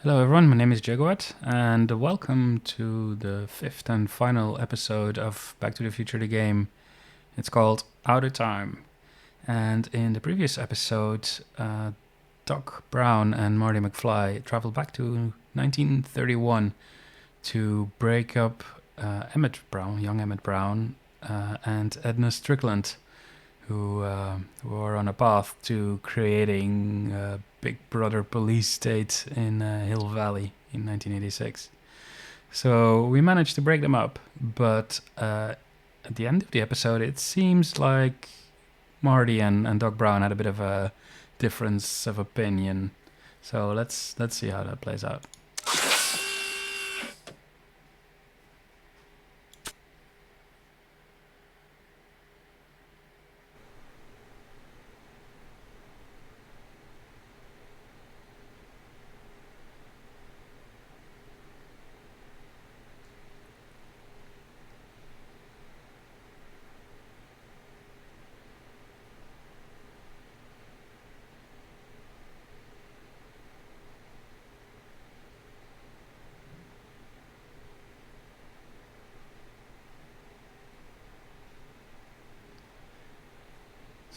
Hello everyone, my name is Jaguat, and welcome to the fifth and final episode of Back to the Future the game. It's called Out of Time. And in the previous episode, Doc Brown and Marty McFly traveled back to 1931 to break up young Emmett Brown, and Edna Strickland, who were on a path to creating a Big Brother police state in Hill Valley in 1986. So we managed to break them up, but at the end of the episode, it seems like Marty and Doc Brown had a bit of a difference of opinion. So let's see how that plays out.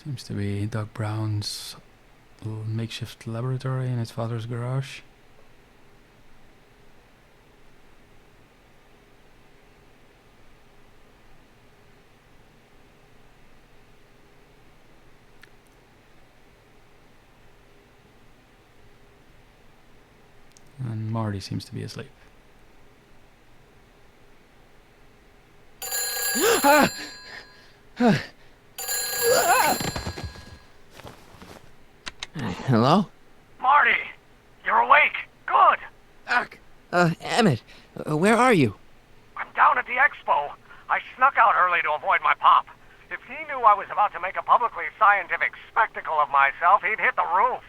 Seems to be Doc Brown's little makeshift laboratory in his father's garage. And Marty seems to be asleep. Hello? Marty! You're awake! Good! Doc! Emmett, where are you? I'm down at the expo. I snuck out early to avoid my pop. If he knew I was about to make a publicly scientific spectacle of myself, he'd hit the roof.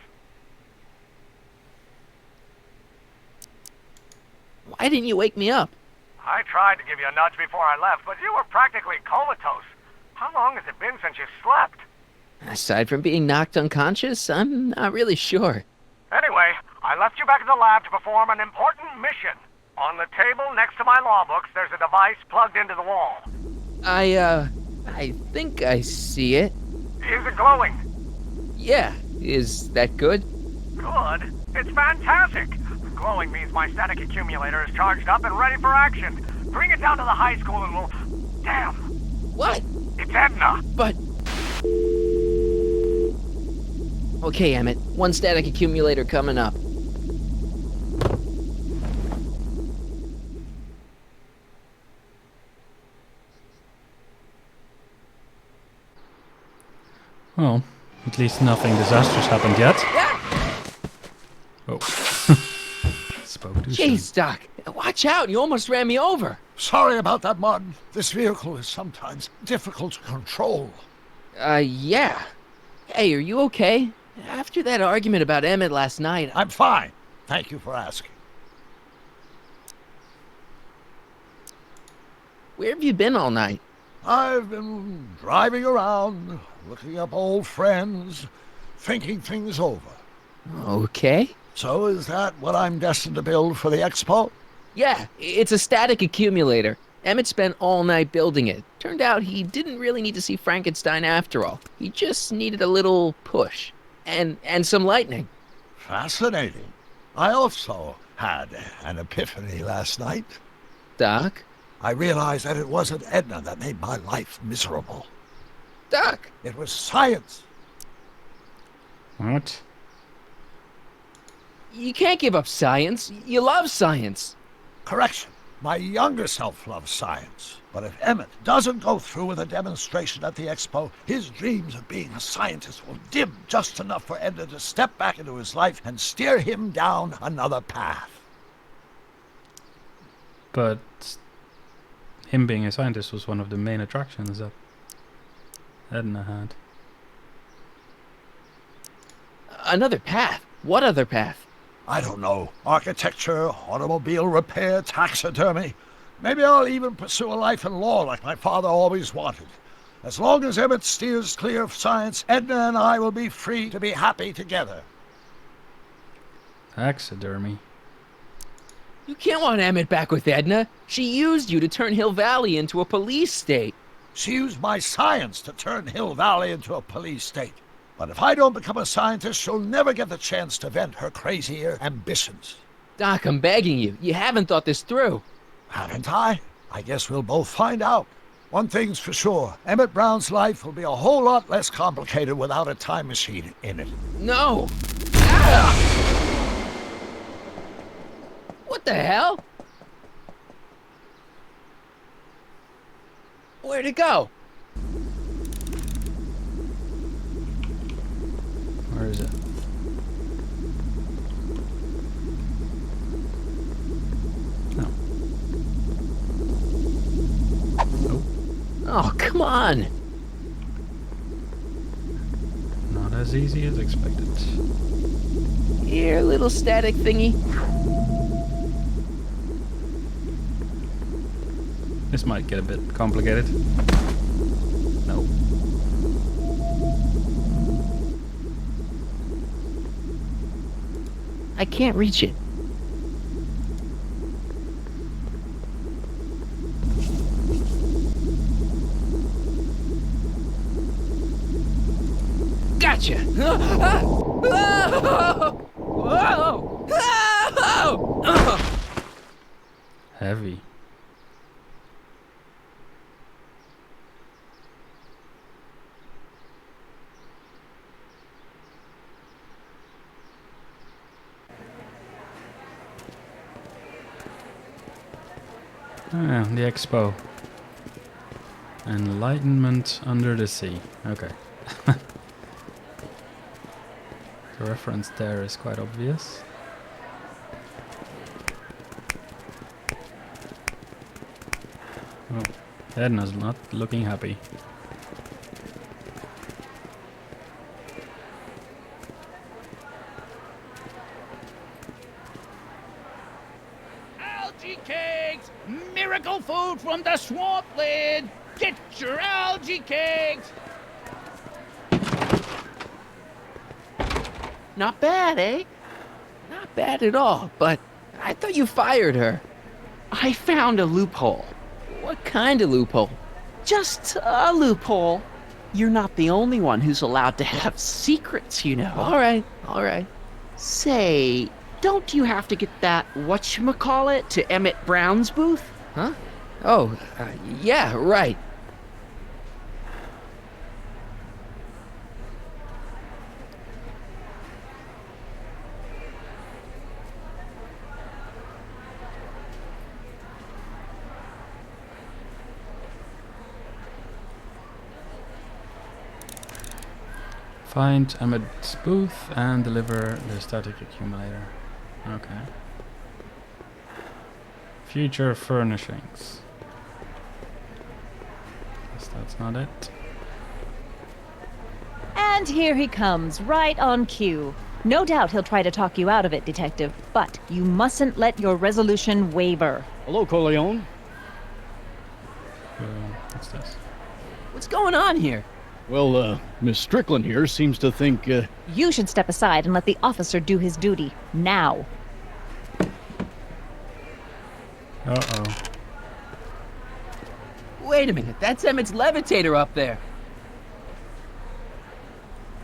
Why didn't you wake me up? I tried to give you a nudge before I left, but you were practically comatose. How long has it been since you slept? Aside from being knocked unconscious, I'm not really sure. Anyway, I left you back at the lab to perform an important mission. On the table next to my law books, there's a device plugged into the wall. I think I see it. Is it glowing? Yeah, is that good? Good? It's fantastic! Glowing means my static accumulator is charged up and ready for action. Bring it down to the high school and we'll... Damn! What? It's Edna! But... Okay, Emmett, one static accumulator coming up. Well, at least nothing disastrous happened yet. Oh. Spoke too soon. Jeez, Doc, watch out, you almost ran me over. Sorry about that, Martin. This vehicle is sometimes difficult to control. Yeah. Hey, are you okay? After that argument about Emmett last night, I'm fine. Thank you for asking. where have you been all night? I've been driving around, looking up old friends, thinking things over. Okay. So is that what I'm destined to build for the expo? Yeah, it's a static accumulator. Emmett spent all night building it. Turned out he didn't really need to see Frankenstein after all. He just needed a little push. And some lightning. Fascinating. I also had an epiphany last night. Doc? I realized that it wasn't Edna that made my life miserable. Doc! It was science. What? You can't give up science. You love science. Correction. My younger self loves science. But if Emmett doesn't go through with a demonstration at the expo, his dreams of being a scientist will dim just enough for Edna to step back into his life and steer him down another path. But him being a scientist was one of the main attractions that Edna had. Another path? What other path? I don't know. Architecture, automobile repair, taxidermy. Maybe I'll even pursue a life in law like my father always wanted. As long as Emmett steers clear of science, Edna and I will be free to be happy together. Taxidermy. You can't want Emmett back with Edna. She used you to turn Hill Valley into a police state. She used my science to turn Hill Valley into a police state. But if I don't become a scientist, she'll never get the chance to vent her crazier ambitions. Doc, I'm begging you. You haven't thought this through. Haven't I? I guess we'll both find out. One thing's for sure, Emmett Brown's life will be a whole lot less complicated without a time machine in it. No! Ah! What the hell? Where'd it go? Where is it? No. Nope. Oh, come on! Not as easy as expected. Here, little static thingy. This might get a bit complicated. No. I can't reach it. Gotcha! Heavy. Ah, the expo. Enlightenment under the sea. Okay. The reference there is quite obvious. Oh, Edna's not looking happy. Algae cakes! Miracle food from the swampland! Get your algae cakes! Not bad, eh? Not bad at all, but I thought you fired her. I found a loophole. What kind of loophole? Just a loophole. You're not the only one who's allowed to have secrets, you know. All right, all right. Say, don't you have to get that whatchamacallit to Emmett Brown's booth? Huh? Oh, yeah, right. Find Emmett's booth and deliver the static accumulator. Okay. Future furnishings. Guess that's not it. And here he comes, right on cue. No doubt he'll try to talk you out of it, Detective, but you mustn't let your resolution waver. Hello, Corleone. What's this? What's going on here? Well, Miss Strickland here seems to think, You should step aside and let the officer do his duty, now. Uh-oh. Wait a minute, that's Emmett's levitator up there.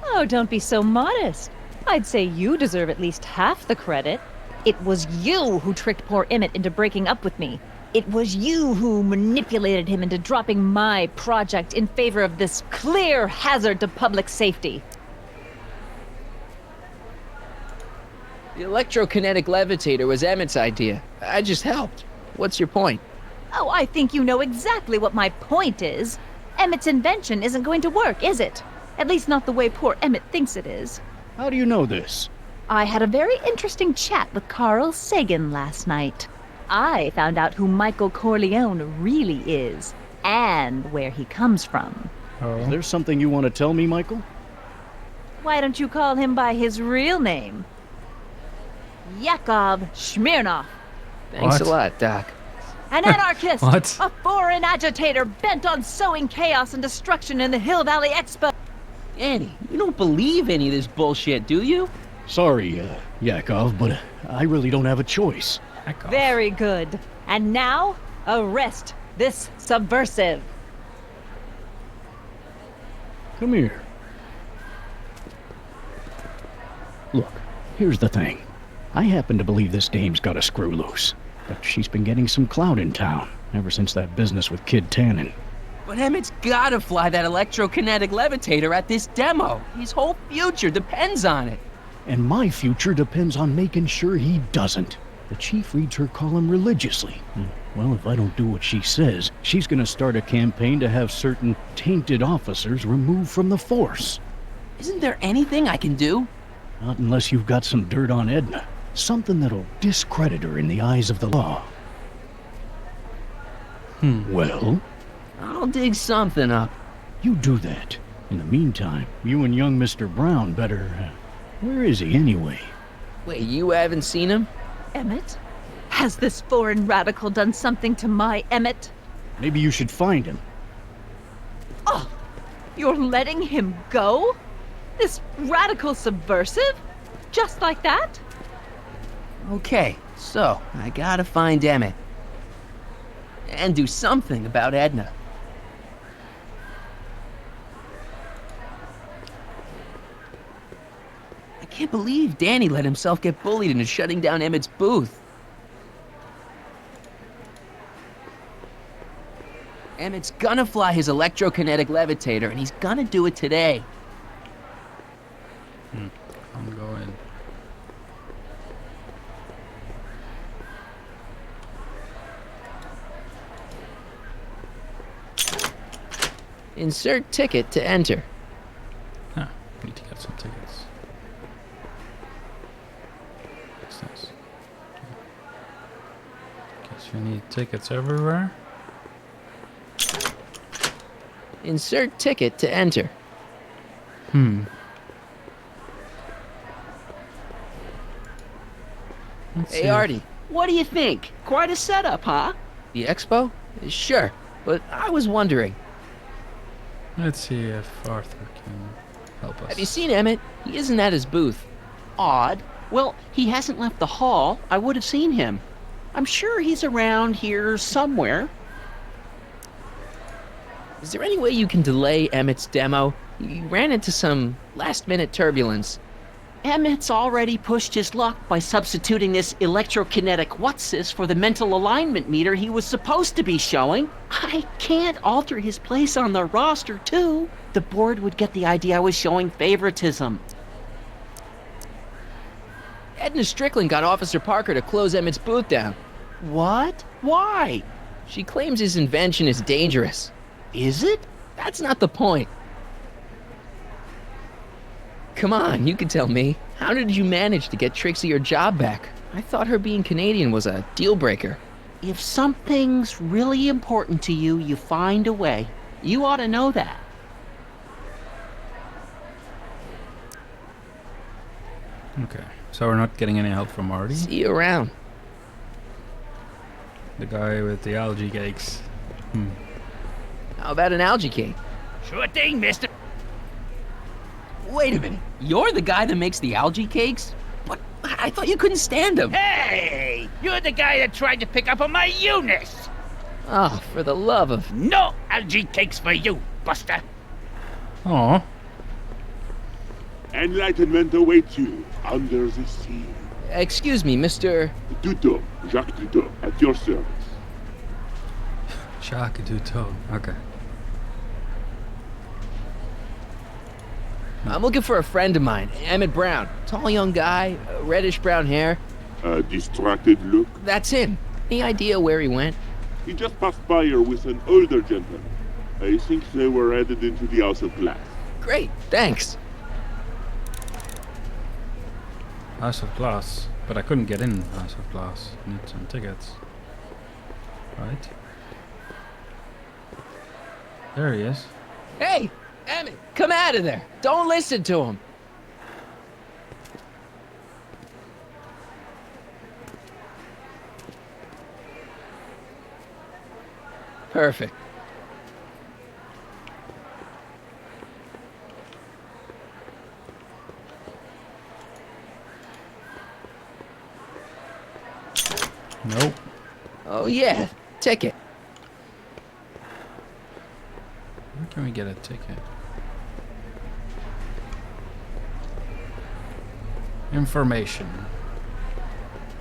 Oh, don't be so modest. I'd say you deserve at least half the credit. It was you who tricked poor Emmett into breaking up with me. It was you who manipulated him into dropping my project in favor of this clear hazard to public safety. The electrokinetic levitator was Emmett's idea. I just helped. What's your point? Oh, I think you know exactly what my point is. Emmett's invention isn't going to work, is it? At least not the way poor Emmett thinks it is. how do you know this? I had a very interesting chat with Carl Sagan last night. I found out who Michael Corleone really is, and where he comes from. Is Oh. there something you want to tell me, Michael? Why don't you call him by his real name? Yakov Smirnov. Thanks What? a lot, Doc. An anarchist! What? A foreign agitator bent on sowing chaos and destruction in the Hill Valley Expo! Annie, you don't believe any of this bullshit, do you? Sorry, Yakov, but I really don't have a choice. Heck off. Very good. And now, arrest this subversive. Come here. Look, here's the thing. I happen to believe this dame's got a screw loose. But she's been getting some clout in town, ever since that business with Kid Tannen. But Emmett's gotta fly that electrokinetic levitator at this demo. His whole future depends on it. And my future depends on making sure he doesn't. The chief reads her column religiously. Well, if I don't do what she says, she's gonna start a campaign to have certain tainted officers removed from the force. Isn't there anything I can do? Not unless you've got some dirt on Edna. Something that'll discredit her in the eyes of the law. Well? I'll dig something up. You do that. In the meantime, you and young Mr. Brown better... where is he anyway? Wait, you haven't seen him? Emmett? Has this foreign radical done something to my Emmett? Maybe you should find him. Oh, you're letting him go? This radical subversive? Just like that? Okay, so I gotta find Emmett. And do something about Edna. I can't believe Danny let himself get bullied into shutting down Emmett's booth. Emmett's gonna fly his electrokinetic levitator, and he's gonna do it today. I'm going. Insert ticket to enter. Ah, need to get some tickets. What's this? Guess you need tickets everywhere. Insert ticket to enter. Let's Hey, see. Artie. What do you think? Quite a setup, huh? The expo? Sure, but I was wondering, Let's see if Arthur can help us. have you seen Emmett? He isn't at his booth. Odd. Well, he hasn't left the hall. I would have seen him. I'm sure he's around here somewhere. Is there any way you can delay Emmett's demo? He ran into some last-minute turbulence. Emmett's already pushed his luck by substituting this electrokinetic what's-this for the mental alignment meter he was supposed to be showing. I can't alter his place on the roster, too. The board would get the idea I was showing favoritism. Edna Strickland got Officer Parker to close Emmett's booth down. What? Why? She claims his invention is dangerous. Is it? That's not the point. Come on, you can tell me. How did you manage to get Trixie her job back? I thought her being Canadian was a deal breaker. If something's really important to you, you find a way. You ought to know that. Okay, so we're not getting any help from Artie, See you around. the guy with the algae cakes. How about an algae cake? Sure thing, mister. Wait a minute. You're the guy that makes the algae cakes? What? I thought you couldn't stand them. Hey, you're the guy that tried to pick up on my Eunice. Oh, for the love of... No algae cakes for you, Buster. Oh, Enlightenment awaits you under the sea. Excuse me, Mr... Duto, Jacques Duto, at your service. Jacques Duto. Okay. I'm looking for a friend of mine, Emmett Brown. Tall young guy, reddish brown hair. A distracted look. That's him. Any idea where he went? He just passed by here with an older gentleman. I think they were headed into the House of Glass. Great, thanks. House of Glass. But I couldn't get in House of Glass. Need some tickets. Right. There he is. Hey, Emmett, come out of there. Don't listen to him. Perfect. Nope. Oh, yeah. Ticket. Where can we get a ticket? Information.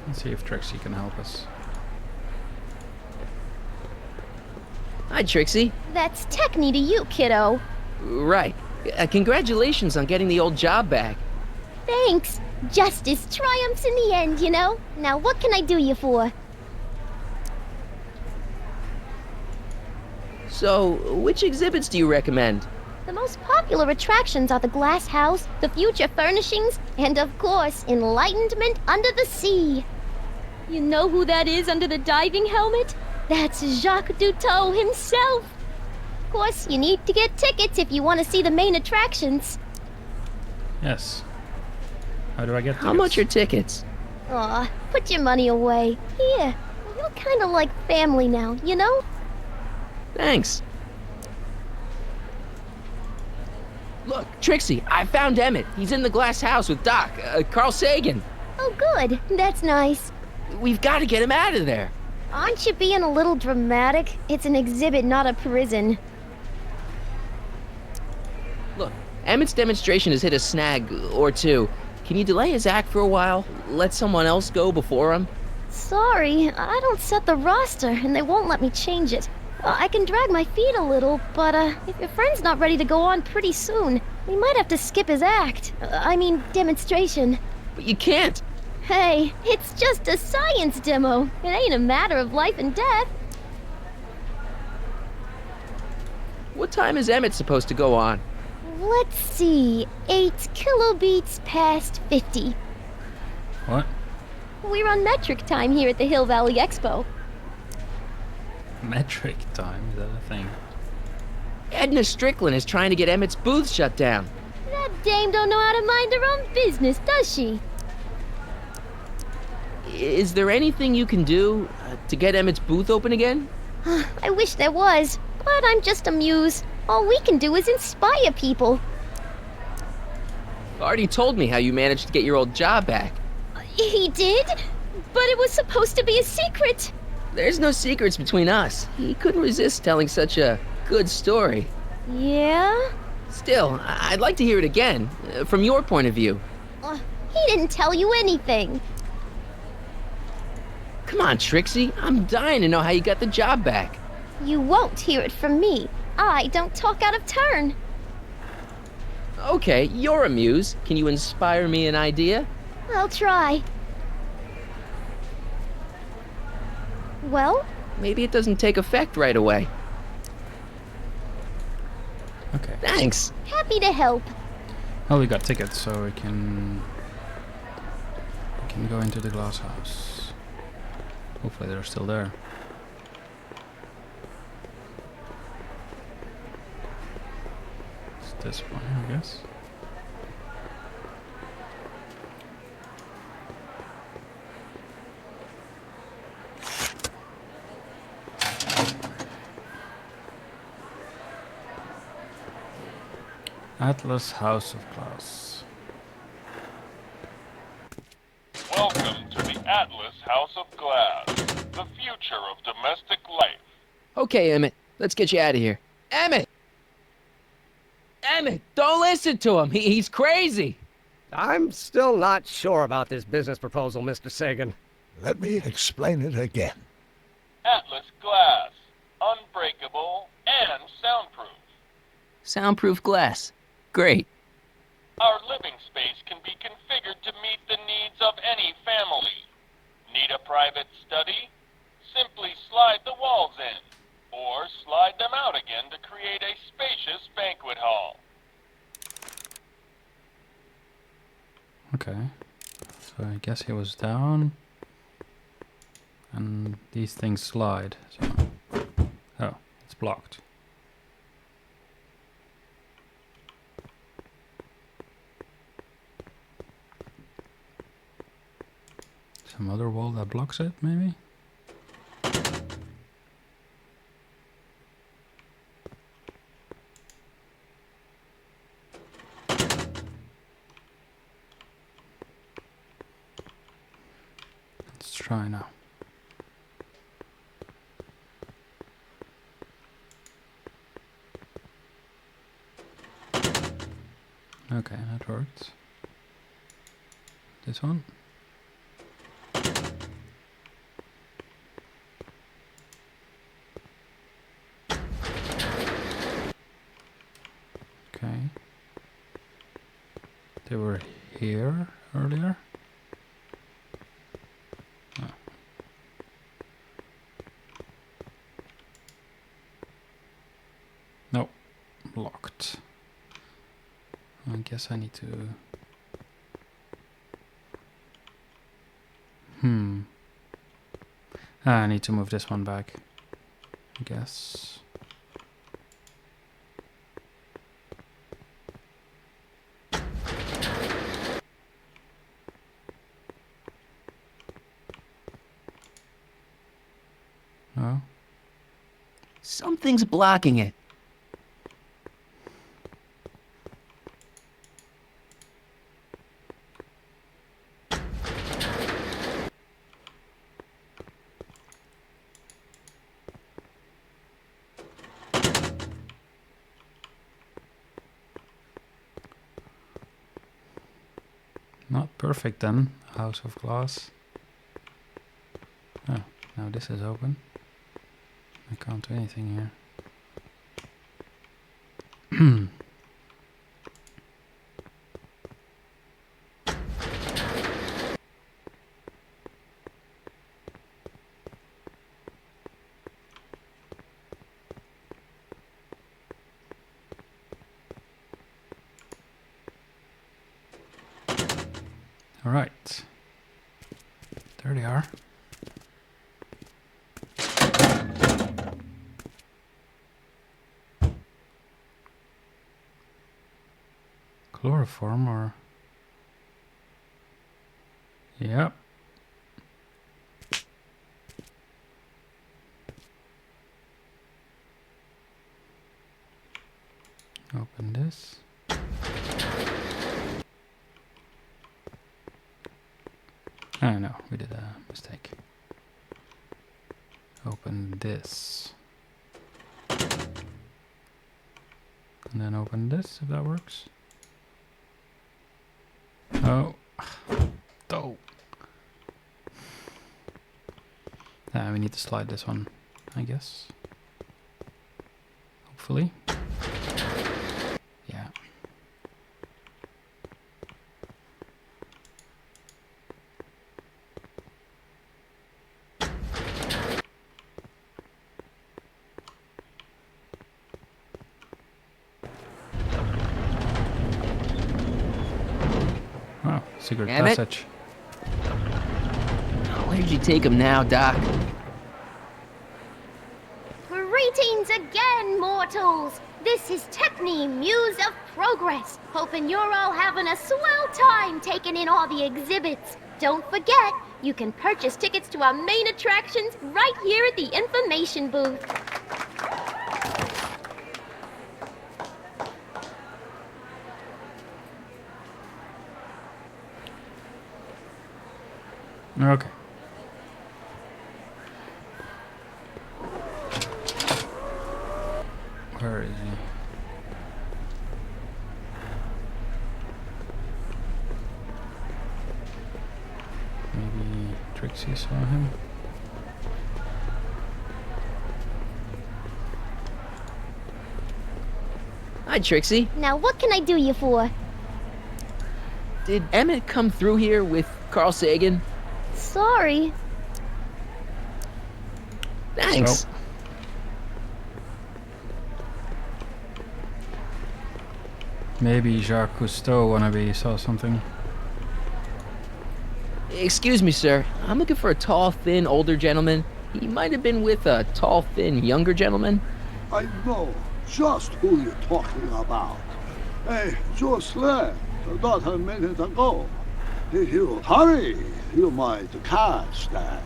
Let's see if Trixie can help us. Hi, Trixie. That's techni to you, kiddo. Right. Congratulations on getting the old job back. Thanks. Justice triumphs in the end, you know? Now what can I do you for? So, which exhibits do you recommend? The most popular attractions are the Glass House, the Future Furnishings, and of course, Enlightenment Under the Sea. You know who that is under the diving helmet? That's Jacques Duteau himself. Of course, you need to get tickets if you want to see the main attractions. Yes. How do I get tickets? How much are tickets? Aw, put your money away. Here, you're kind of like family now, you know? Thanks. Look, Trixie, I found Emmett. He's in the Glass House with Doc, Carl Sagan. Oh, good. That's nice. We've got to get him out of there. Aren't you being a little dramatic? It's an exhibit, not a prison. Look, Emmett's demonstration has hit a snag or two. Can you delay his act for a while? Let someone else go before him? Sorry, I don't set the roster, and they won't let me change it. I can drag my feet a little, but if your friend's not ready to go on pretty soon, we might have to skip his act. I mean, demonstration. But you can't. Hey, it's just a science demo. It ain't a matter of life and death. What time is Emmett supposed to go on? Let's see, 8 kilobeats past 50. What? We're on metric time here at the Hill Valley Expo. Metric time? Is that a thing? Edna Strickland is trying to get Emmett's booth shut down. That dame don't know how to mind her own business, does she? Is there anything you can do to get Emmett's booth open again? I wish there was, but I'm just a muse. All we can do is inspire people. Already told me how you managed to get your old job back. He did? But it was supposed to be a secret. There's no secrets between us. He couldn't resist telling such a good story. Yeah? Still, I'd like to hear it again, from your point of view. He didn't tell you anything. Come on, Trixie. I'm dying to know how you got the job back. You won't hear it from me. I don't talk out of turn. Okay, you're a muse. Can you inspire me an idea? I'll try. Well? Maybe it doesn't take effect right away. Okay. Thanks. Happy to help. Well, we got tickets, so we can go into the Glass House. Hopefully they're still there. It's this one, I guess. Atlas House of Glass. Welcome to the Atlas House of Glass, the future of domestic life. Okay, Emmett, let's get you out of here. Emmett! Emmett, don't listen to him. He's crazy. I'm still not sure about this business proposal, Mr. Sagan. Let me explain it again. Atlas Glass, unbreakable and soundproof. Soundproof glass. Great. Our living space can be configured to meet the needs of any family. Need a private study? Simply slide the walls in, or slide them out again to create a spacious banquet hall. Okay. So I guess he was down. And these things slide. So. Oh, it's blocked. Some other wall that blocks it, maybe? Let's try now. Okay, that worked. This one. Okay. They were here earlier. Oh. No, locked. I guess I need to... I need to move this one back, I guess. Oh. Something's blocking it. Not perfect then, House of Glass. Oh, now this is open. I can't do anything here. All right, there they are. Chloroform or... Yep. Open this. Oh no, we did a mistake. Open this. And then open this, if that works. Oh. Oh. We need to slide this one, I guess. Hopefully. Yeah. Oh, secret passage. Where'd you take him now, Doc? Greetings again, mortals! This is Techne, Muse of Progress. Hoping you're all having a swell time taking in all the exhibits. Don't forget, you can purchase tickets to our main attractions right here at the information booth. Okay. Where is he? Maybe Trixie saw him. Hi, Trixie. Now what can I do you for? Did Emmett come through here with Carl Sagan? Sorry. Thanks. Oh. Maybe Jacques Cousteau wannabe saw something. Excuse me, sir. I'm looking for a tall, thin, older gentleman. He might have been with a tall, thin, younger gentleman. I know just who you're talking about. Hey, just left not a minute ago. If you hurry, you might catch that.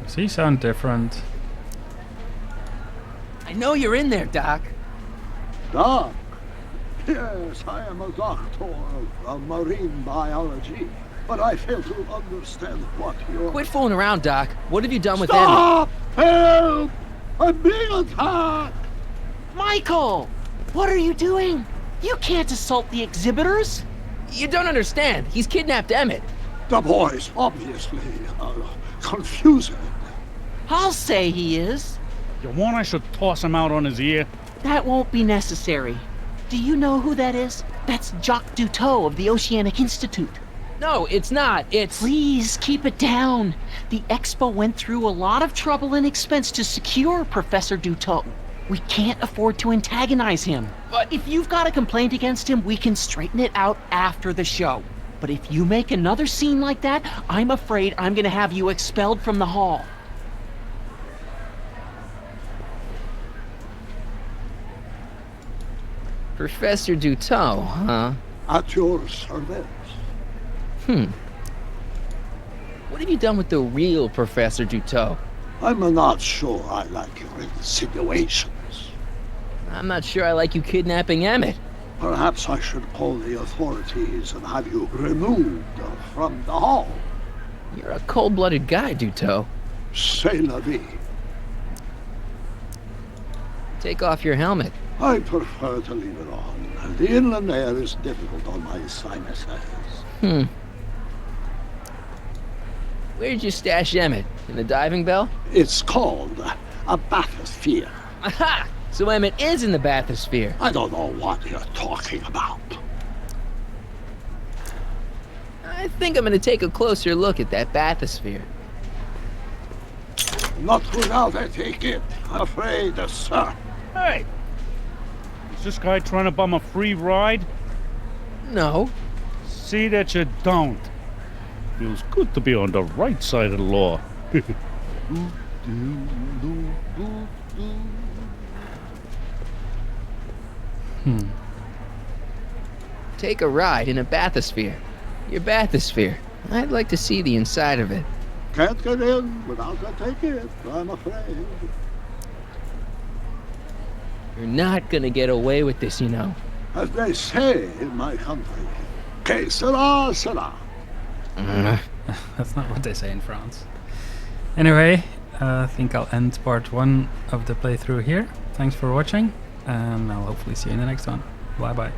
Does he sound different? I know you're in there, Doc. Doc? Yes, I am a doctor of marine biology, but I fail to understand what you're... Quit fooling around, Doc. What have you done with Stop! Help! I'm being attacked! Michael! What are you doing? You can't assault the exhibitors. You don't understand. He's kidnapped Emmett. The boy's obviously confused. I'll say he is. You want I should toss him out on his ear? That won't be necessary. Do you know who that is? That's Jacques Duteau of the Oceanic Institute. No, it's not. It's... Please, keep it down. The Expo went through a lot of trouble and expense to secure Professor Duteau. We can't afford to antagonize him. But if you've got a complaint against him, we can straighten it out after the show. But if you make another scene like that, I'm afraid I'm gonna have you expelled from the hall. Professor Duteau, huh? At your service. What have you done with the real Professor Duteau? I'm not sure I like your insinuations. I'm not sure I like you kidnapping Emmett. Perhaps I should call the authorities and have you removed from the hall. You're a cold-blooded guy, Duteau. C'est la vie. Take off your helmet. I prefer to leave it on. The inland air is difficult on my sinuses. Where'd you stash Emmett? In the diving bell? It's called a bathysphere. Aha! So Emmett is in the bathysphere. I don't know what you're talking about. I think I'm gonna take a closer look at that bathysphere. Not without a ticket, I'm afraid, sir. Hey! Is this guy trying to bum a free ride? No. See that you don't. Feels good to be on the right side of the law. Take a ride in a bathysphere. Your bathysphere. I'd like to see the inside of it. Can't get in without a ticket, I'm afraid. You're not gonna get away with this, you know. As they say in my country, que sera, sera. That's not what they say in France. Anyway, I think I'll end part 1 of the playthrough here. Thanks for watching, and I'll hopefully see you in the next one. Bye bye.